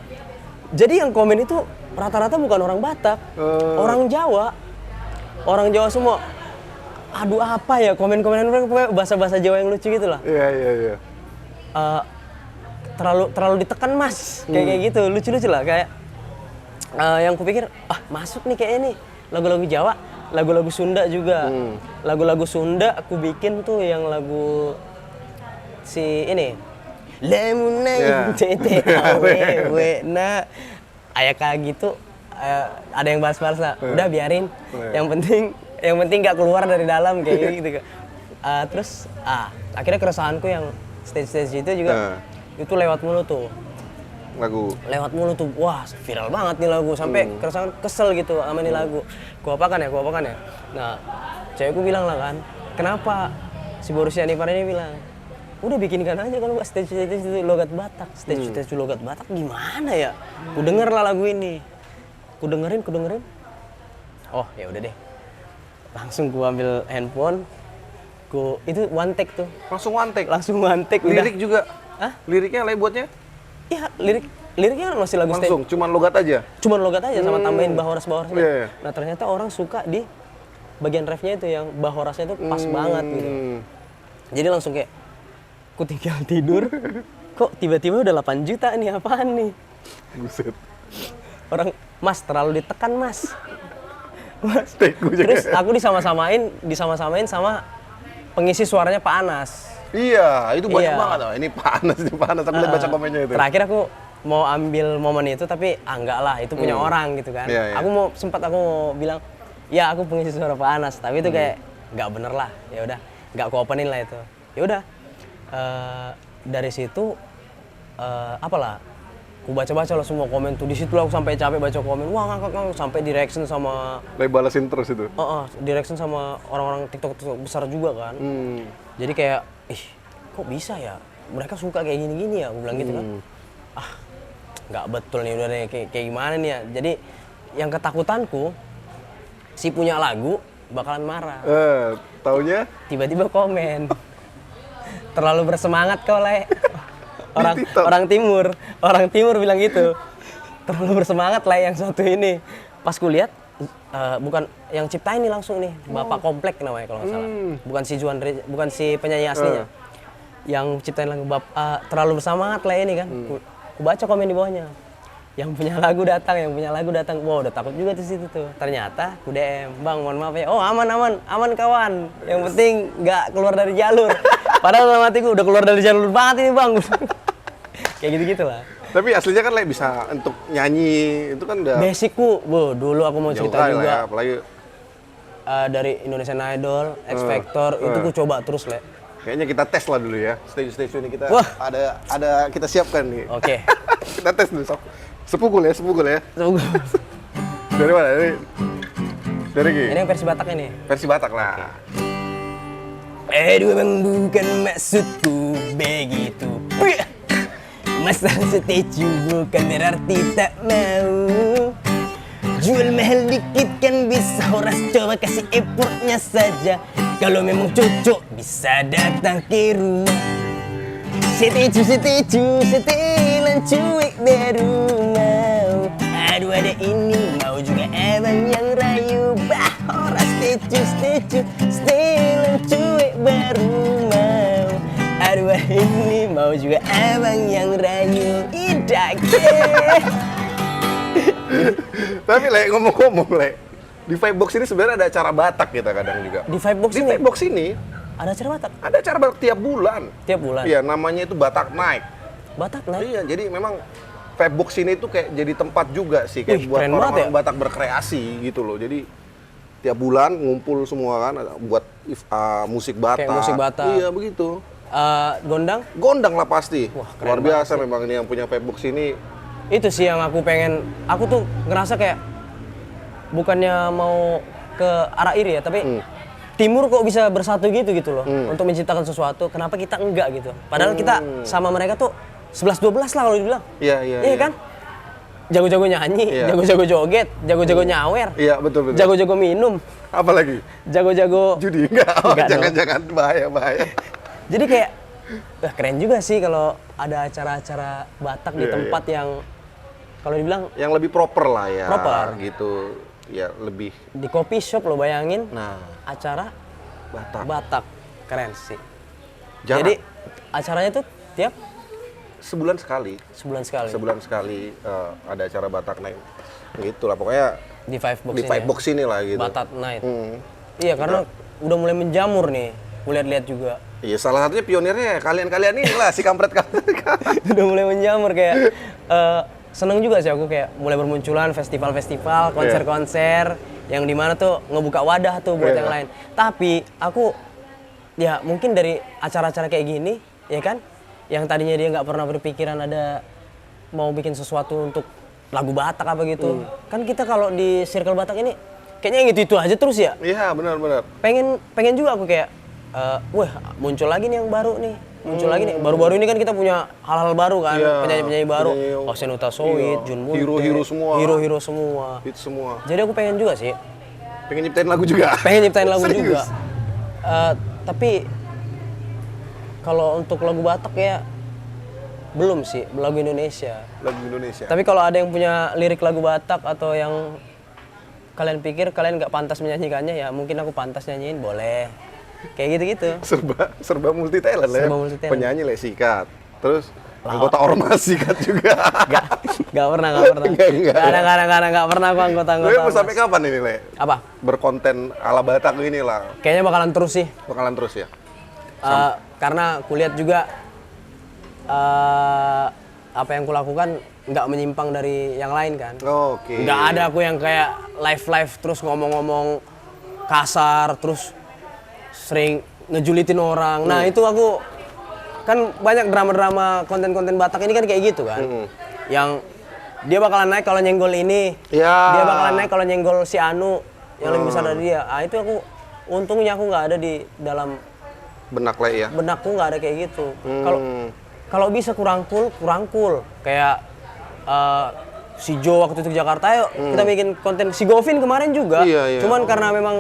Jadi yang komen itu rata-rata bukan orang Batak, orang Jawa. Orang Jawa semua. Aduh apa ya komen-komenan mereka bahasa-bahasa Jawa yang lucu gitu lah. Iya. Terlalu ditekan mas kayak gitu, lucu-lucu lah kayak yang kupikir masuk nih kayaknya nih lagu-lagu Jawa, lagu-lagu Sunda juga. Lagu-lagu Sunda aku bikin tuh yang lagu si ini lemunai tete awewe na kayak gitu. Ada yang balas-balas lah, udah biarin. Yang penting nggak keluar dari dalam kayak gitu. Terus akhirnya keresahanku yang stage itu juga itu lewat mulu tuh lewat mulu tuh, wah viral banget nih lagu sampai keresahan, kesel gitu sama nih lagu. Gua apakan ya. Nah cewekku bilang lah kan, kenapa si Borussia Nipar ini bilang udah bikinkan aja kalau stage itu logat Batak. Stage logat Batak gimana ya? Ku denger lah lagu ini, ku dengerin. Oh ya udah deh, langsung gua ambil handphone. Itu one take tuh. Langsung one take. Lirik juga? Liriknya Lai buatnya? Iya, liriknya masih lagu langsung, cuman logat aja? Sama tambahin bahoras-bahorasnya. Nah ternyata orang suka di bagian refnya itu yang bahorasnya itu pas banget gitu. Jadi langsung kayak, ku tinggal tidur, kok tiba-tiba udah 8 juta nih, apaan nih? Buset. Mas terlalu ditekan mas. Mas. Tegu juga. Terus aku disama-samain sama pengisi suaranya Pak Anas. Iya, itu banyak Iya. banget. Oh, ini panas. Aku lihat baca komennya itu. Terakhir aku mau ambil momen itu tapi enggak lah, itu punya orang gitu kan. Iya, iya. Aku mau bilang, ya aku pengisi suara Pak Anas, tapi itu kayak nggak bener lah. Ya udah, nggak aku openin lah itu. Ya udah, dari situ apalah, aku baca-baca lah semua komen tuh. Di situ aku sampai capek baca komen, wah ngakak sampai di reaction sama, Balasin terus itu. di reaction sama orang-orang TikTok besar juga kan. Jadi kayak, ih kok bisa ya? Mereka suka kayak gini-gini ya, aku bilang gitu kan. Nggak betul nih udah nih, kayak gimana nih ya. Jadi yang ketakutanku, si punya lagu bakalan marah. Taunya Tiba-tiba komen, terlalu bersemangat kau Le. TikTok. Orang timur bilang gitu, terlalu bersemangat Le yang satu ini. Pas ku lihat, bukan yang ciptain nih langsung nih, Bapak Komplek namanya kalau nggak salah. Bukan si penyanyi aslinya. Yang ciptain lagu terlalu bersemangat Le ini kan. Ku baca komen di bawahnya. Yang punya lagu datang. Wow, udah takut juga di situ tuh. Ternyata ku DM, "Bang, mohon maaf ya." "Oh, aman kawan. Yang penting nggak keluar dari jalur." Padahal dalam hatiku udah keluar dari jalur banget ini, Bang. Kayak gitu-gitu lah. tapi aslinya kan bisa untuk nyanyi itu kan udah Basicku, dulu aku mau jauh cerita kali lah juga. ya, apalagi Dari Indonesian Idol, X Factor, itu ku coba terus, Le. kayaknya kita tes lah dulu ya. Stage ini kita Wah. ada kita siapkan nih. Oke. Kita tes dulu. Sepukul ya. Dari mana? Dari Ini yang versi Bataknya nih. versi Batak lah. Aduh, emang bukan maksudku begitu. Masalah setuju bukan berarti tak mau. Jual mahal dikit kan bisa, horas coba kasih effortnya saja. Kalau memang cocok bisa datang ke rumah. Setuju, setelan cuek baru mau. Aduh ada ini, mau juga abang yang rayu. Bah, horas setuju, setelan cuek baru mau. Aduh ada ini, mau juga abang yang rayu. Idake. Tapi Le, ngomong-ngomong Le, di Vibebox ini sebenarnya ada acara Batak kita kadang juga. Di Vibebox Di ini Vibebox ini ada acara Batak ada acara Batak tiap bulan. tiap bulan. Iya, namanya itu Batak Night. Batak naik. Iya, jadi memang Vibebox ini tuh kayak jadi tempat juga sih kayak Wih, buat keren banget orang-orang ya. Batak berkreasi gitu loh. Jadi tiap bulan ngumpul semua kan buat musik Batak. Kayak musik Batak. Iya, begitu. Gondang Gondang lah pasti. Wah, keren luar biasa memang ini yang punya Vibebox ini. itu sih yang aku pengen. Aku tuh ngerasa kayak bukannya mau ke arah iri ya, tapi timur kok bisa bersatu gitu loh untuk menciptakan sesuatu. Kenapa kita enggak gitu? Padahal kita sama mereka tuh 11-12 lah kalau dibilang. Iya. Kan? Jago-jago nyanyi, Iya. jago-jago joget, jago-jago nyawer, Iya, betul. jago-jago minum, Apalagi jago-jago judi enggak? Oh, Enggak dong. jangan-jangan bahaya. Jadi kayak wah, keren juga sih kalau ada acara-acara Batak di Iya, tempat yang kalau dibilang Yang lebih proper lah ya. Proper. Gitu. Ya, lebih di coffee shop lo bayangin acara Batak. Batak. Keren sih. Jarang. Jadi acaranya tuh tiap sebulan sekali. sebulan sekali Ada acara Batak Night. Gitu lah pokoknya di Vibebox di ini. Vibebox ini lah gitu. Batak Night. Iya, karena udah mulai menjamur nih. Lihat-lihat juga. Iya, salah satunya pionirnya kalian-kalian ini lah si kampret-kampret. Udah mulai menjamur kayak seneng juga sih aku kayak mulai bermunculan festival-festival, konser-konser yang dimana tuh ngebuka wadah tuh buat yang lain. Tapi aku ya mungkin dari acara-acara kayak gini ya kan, yang tadinya dia nggak pernah berpikiran ada mau bikin sesuatu untuk lagu Batak apa gitu. Kan kita kalau di circle Batak ini kayaknya yang itu aja terus ya. Iya, benar. Pengen juga aku kayak wah muncul lagi nih yang baru nih. Muncul lagi nih. Baru-baru ini kan kita punya hal-hal baru kan, Iya, penyanyi-penyanyi baru. penyanyi- Hossein Utasoid, iya. Jun Munte. Hero-hero semua. Hero-hero semua. Hit semua. Jadi aku pengen juga sih. Pengen nyiptain lagu juga. Pengen nyiptain lagu Serius? juga. Tapi kalau untuk lagu Batak ya belum sih, lagu Indonesia. Lagu Indonesia. Tapi kalau ada yang punya lirik lagu Batak atau yang kalian pikir kalian nggak pantas menyanyikannya, ya mungkin aku pantas nyanyiin, boleh. Kayak gitu-gitu. serba multi talent lah ya. Serba multi talent. Penyanyi lah sikat. Terus anggota ormas sikat juga. Gak Nggak pernah. Nggak pernah aku anggota-anggota. Tapi mau sampai kapan ini, Le? Apa? Berkonten ala Batak ini lah. Kayaknya bakalan terus sih. Bakalan terus ya? Karena kulihat juga apa yang kulakukan nggak menyimpang dari yang lain kan. Oke. Nggak ada aku yang kayak live terus ngomong-ngomong kasar, terus sering ngejulitin orang. Nah itu aku kan banyak drama-drama konten-konten Batak ini kan kayak gitu kan. Yang dia bakalan naik kalau nyenggol ini, dia bakalan naik kalau nyenggol si Anu yang lebih besar dari dia. Itu aku untungnya aku nggak ada di dalam benak Le ya. Benakku nggak ada kayak gitu. Kalau bisa kurang cool. Kayak si Jo waktu itu ke Jakarta, yuk kita bikin konten. Si Govin kemarin juga, cuman karena memang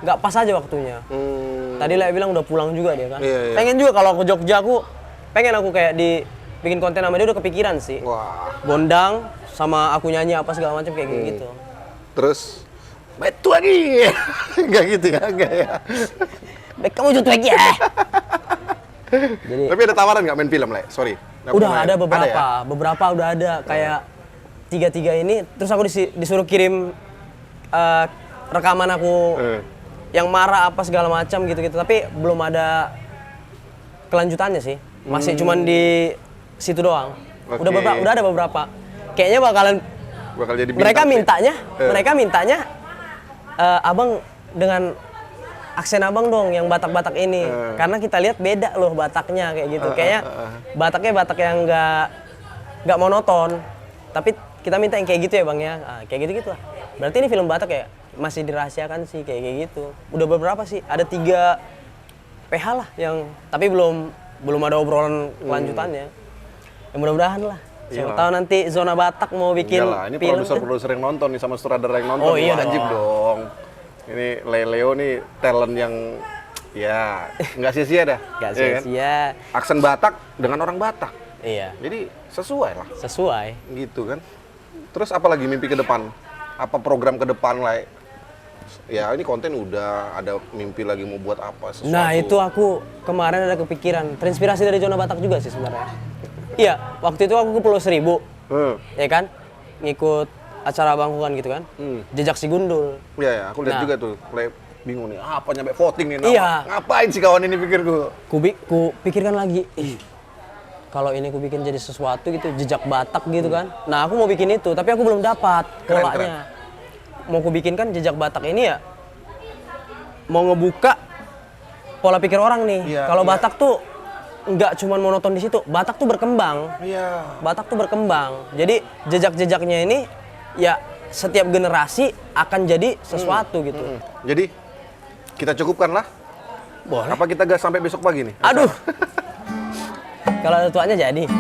nggak pas aja waktunya. Tadi Le bilang udah pulang juga dia kan. Pengen juga kalau ke Jogja pengen aku kayak bikin konten sama dia, udah kepikiran sih. Wah. Gondang sama aku nyanyi apa segala macam kayak gitu. Terus betu lagi. Enggak gitu ya, enggak ya. Baik, kamu jatuh lagi ya. Jadi, tapi ada tawaran nggak main film, Le? Sorry. Udah ada beberapa, ya? beberapa udah ada. Kayak tiga ini, terus aku disuruh kirim rekaman aku yang marah apa segala macam gitu-gitu. Tapi belum ada kelanjutannya sih. Masih cuman di situ doang. Udah ada beberapa. Kayaknya bakal jadi bintang. Mereka mintanya abang dengan aksen abang dong yang Batak-Batak ini. Karena kita lihat beda loh Bataknya kayak gitu. Kayaknya Bataknya Batak yang nggak monoton. Tapi kita minta yang kayak gitu ya bang ya. Kayak gitu-gitu lah. Berarti ini film Batak ya? Masih dirahasiakan sih kayak gitu. Udah beberapa sih. Ada 3 PH lah yang tapi belum ada obrolan kelanjutannya. Ya mudah-mudahan lah. Siapa tahu nanti Zona Batak mau bikin ini film. produser yang nonton nih sama sutradara yang nonton. Oh iya wajib dong. Ini Leo nih talent yang ya nggak sia-sia dah. Nggak sia-sia. Kan? Aksen Batak dengan orang Batak. Iya. Jadi sesuai lah. Sesuai. Gitu kan. Terus apa lagi mimpi ke depan? Apa program ke depan lah? Ya ini konten udah, ada mimpi lagi mau buat apa sesuatu. Nah itu aku kemarin ada kepikiran, terinspirasi dari Zona Batak juga sih sebenarnya. Iya, waktu itu aku ke Pulau Seribu, ya kan, ngikut acara Bangku kan gitu kan, Jejak Si Gundul. Iya, aku lihat juga tuh, bingung nih, apa nyampe voting nih, iya. Ngapain sih kawan ini pikirku? Ku pikirkan lagi, kalau ini ku bikin jadi sesuatu gitu, jejak Batak gitu kan. Nah aku mau bikin itu, tapi aku belum dapat polanya. Mau ku bikin kan jejak Batak ini ya, mau ngebuka pola pikir orang nih. Kalau Batak tuh nggak cuma monoton di situ, Batak tuh berkembang. Batak tuh berkembang. Jadi jejak-jejaknya ini ya setiap generasi akan jadi sesuatu gitu. Jadi kita cukupkan lah. Boleh. Apa kita gas sampai besok pagi nih? Aduh. Kalau ada tuanya jadi.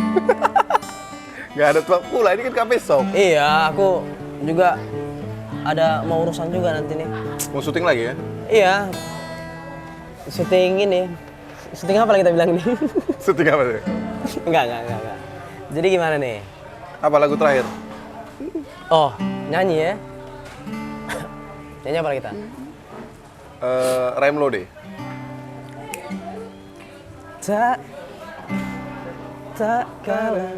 Gak ada tua pula, ini kan besok. Iya, aku juga ada mau urusan juga nanti nih. Mau syuting lagi ya? Iya. Syuting ini. Syuting apa lagi kita bilang nih? Syuting apa sih? Enggak. Jadi gimana nih? Apa lagu terakhir? Oh, nyanyi ya? Nyanyi apa lagi kita? Remlo deh. Tak kalah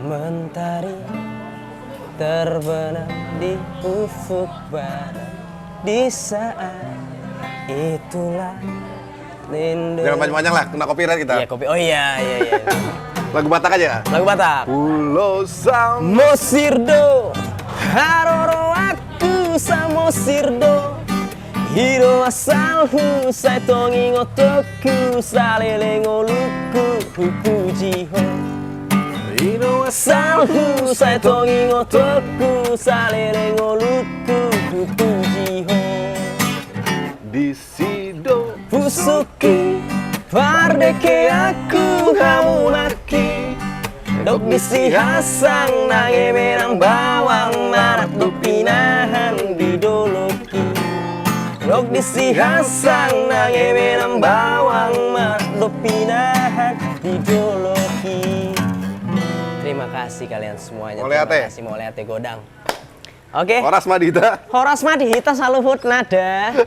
mentari terbenam di ufuk barat, di saat itulah rindu. Jangan panjang-panjang lah, kena copyright kita. Iya, oh iya. Lagu Batak aja. Lagu Batak. Pulau Samosirdo, haroro aku Samosirdo. Hiro asalhu saitongi ngotoku salele ngoluku hukujiho. Hiro asalhu saitongi ngotoku salele ngoluku hukujiho. Di sido Fusuki pardeke aku hamunaki. Dok bisi hasang nange menang bawang marat dupinahan didoloki. Dok bisi hasang nange menang bawang marat dupinahan didoloki. Terima kasih kalian semuanya. Terima kasih mau lihat Godang. Oke. Horas Madita saluhut nada.